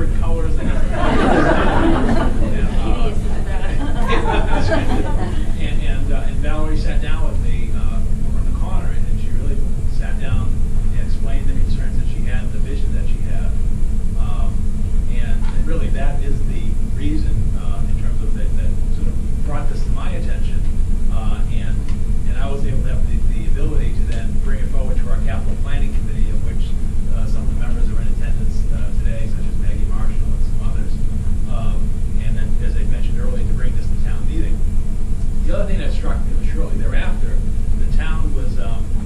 vibrant colors. And Valerie sat down with me over in the corner, and she really sat down and explained the concerns that she had, the vision that she had. And really that is the reason in terms of that sort of brought this to my attention. And I was able to have the ability to then bring it forward to our capital planning committee, of which some of the members are in attendance today, such as Maggie Marshall and some others. And then, as I mentioned earlier, to bring this to town meeting. The other thing that struck me was shortly thereafter, the town was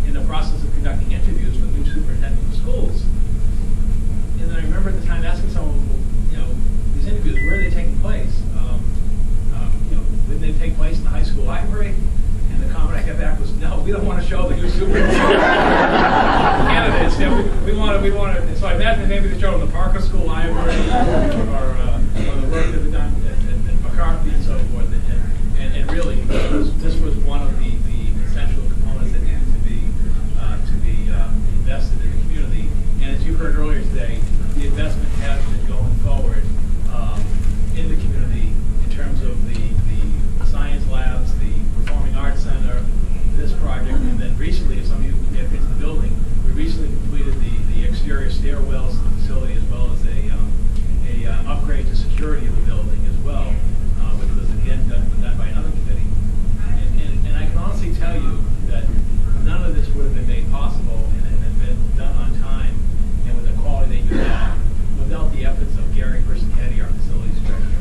in the process of conducting interviews for the new superintendent of schools. And then I remember at the time asking someone, these interviews, where are they taking place? Didn't they take place in the high school library? And the comment I got back was, no, we don't want to show the new superintendent candidates. We want to. So I imagine maybe they showed them the Parker School Library or the work that they've done at McCarthy and so forth. And really, this was one of the essential components that needed to be invested in the community. And as you heard earlier today, the investment has been going forward in the community in terms of the science labs, the Performing Arts Center, this project, and then recently, if some of you may have been to the building, we recently completed the exterior stairwells to the facility, as well as a upgrade to security of the building as well, which was again done by another committee. And I can honestly tell you that none of this would have been made possible and been done on time and with the quality that you have without the efforts of Gary Persichetti, our facilities director.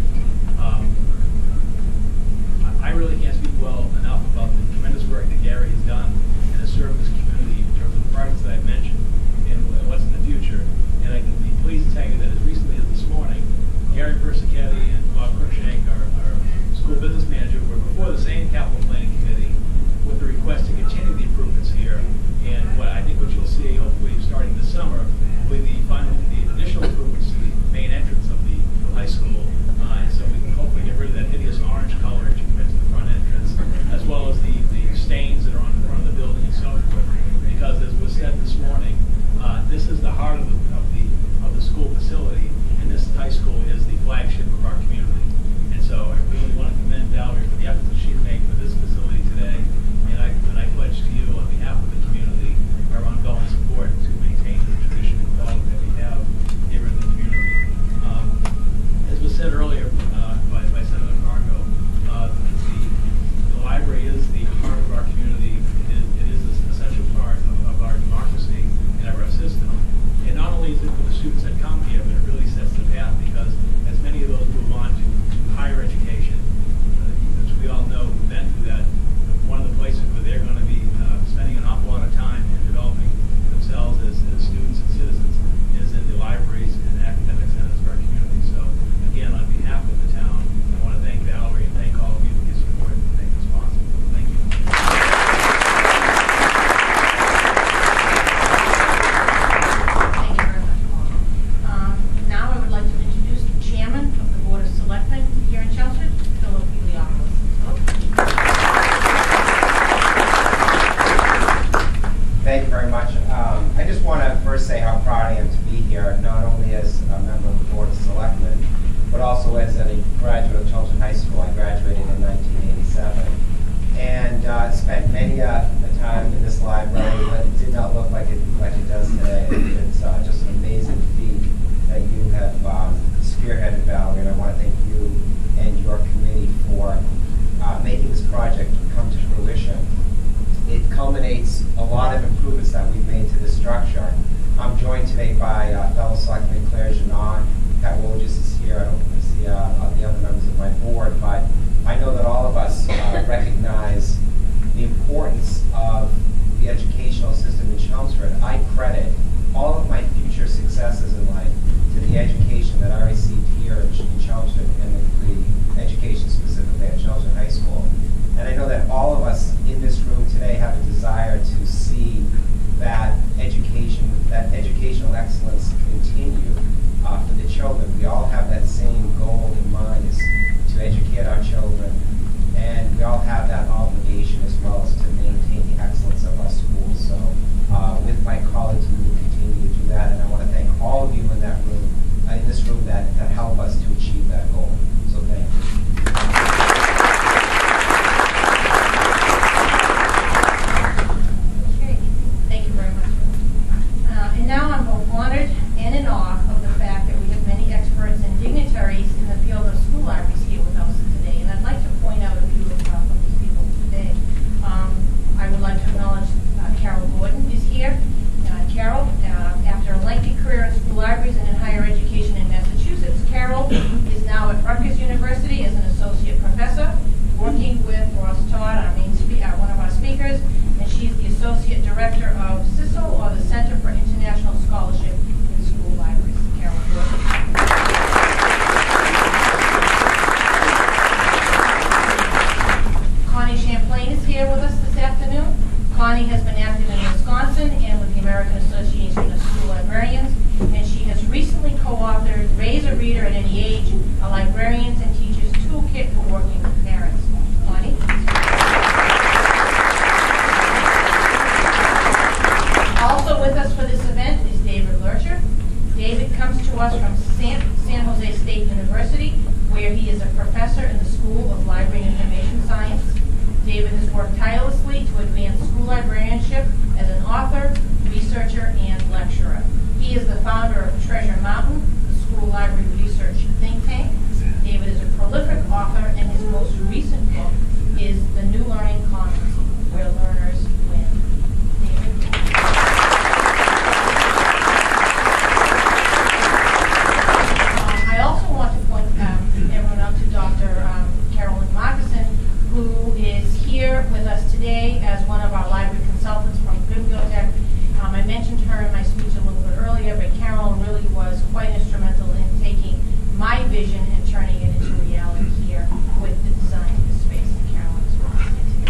I really can't speak well enough about the tremendous work that Gary has done and has served this community in terms of the projects that I've mentioned and what's in the future. And I can be pleased to tell you that as recently as this morning, Gary Persichetti and Bob Cruikshank, our school business manager, were before the same capital planning committee with the request to continue the improvements here. And what you'll see, hopefully starting this summer, will be the additional improvements to the main entrance of the high school. And so we can hopefully get rid of that hideous orange color as you come into the front entrance, as well as the stains that are on the front of the building and so forth. Because as was said this morning, this is the heart of the school facility, and this high school is the flagship of our community. And so I really want to commend Valerie for the efforts that she's made for this facility today. And I pledge to you on behalf of the community our ongoing support to maintain the tradition and quality that we have here in the community. As was said earlier by Senator Fargo, the library is the heart of our community. It is an essential part of our democracy and of our system. And not only is it for the students that come here, but it really sets the path, because as many of those move on to higher education, as we all know who've been through that, one of the places where they're going to be spending an awful lot of time in developing themselves as students and citizens is in the libraries and academic centers of our community. So again, on behalf of the town, I want to thank Valerie and thank all of you for your support and make this possible. Thank you. Now I would like to introduce the chairman of the Board of Selectmen here in Chelmford, Philip Eliopoulos. Thank you very much. I just want to first say how proud I am to be here, not only as a member of the Board of Selectmen, but also as a graduate of Chelmford High School. I graduated in 1987 and spent many a time in this library, but it did not look like it does today. It's just an amazing feat that you have spearheaded, Valerie, and I want to thank you and your committee for making this project come to fruition. It culminates a lot of improvements that we've made to the structure. I'm joined today by fellow Selectman Claire Janot. Pat Wojcik is here. I don't see the other members of my board, but I know that all of us recognize the importance of the educational system in Chelmsford. I credit all of my future successes in life to the education that I received here in Chelmsford, and the education specifically at Chelmsford High School. And I know that all of us in this room today have a desire to see that educational excellence continue that help us to achieve that goal. So thank you. Okay, thank you very much. And now I'm both honored and in awe of the fact that we have many experts and dignitaries in the field of school libraries here with us today. And I'd like to point out a few of these people today. I would like to acknowledge Carol Gordon is here. Carol, after a lengthy career in school libraries and in higher education in Massachusetts, Carol is now at Rutgers University as an associate professor, working with Ross Todd, one of our speakers, and she's the associate director of CISL, or the Center for International Scholarship in School Libraries. Carol Gordon. Connie Champlain is here with us this afternoon. Connie has been active in Wisconsin and with the American Association of School Librarians, and she has recently co-authored Raise a Reader at Any Age, a Librarians and Teachers Toolkit for Working with Parents. Connie? Also with us for this event is David Lurcher. David comes to us from San Jose State University, where he is a professor in the School of Library and Information Science. David has worked tirelessly to advance school librarianship as an author, researcher, and lecturer. He is the founder of Treasure Mountain, the school library research think tank. David is a prolific author, and his most recent book is The New Learning Commons, Where Learners Win. David? I also want to point everyone out to Dr. Carolyn Markison, who is here with us today as one of our library consultants from Bibliotech. I mentioned her in my speech a little bit earlier, but Carolyn really was quite instrumental in taking my vision and turning it into reality here with the design of the space. And Carolyn is with us today.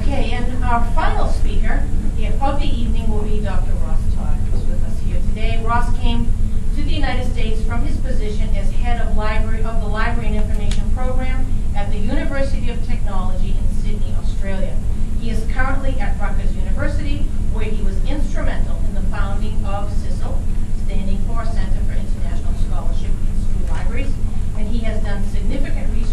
Okay, and our final speaker of the evening will be Dr. Ross Todd, who's with us here today. Ross came to the United States from his position as head of the Library and Information Program at the University of Technology in Sydney, Australia. He is currently at Rutgers University, where he was instrumental in the founding of CISL, standing for Center for International Scholarship in School Libraries, and he has done significant research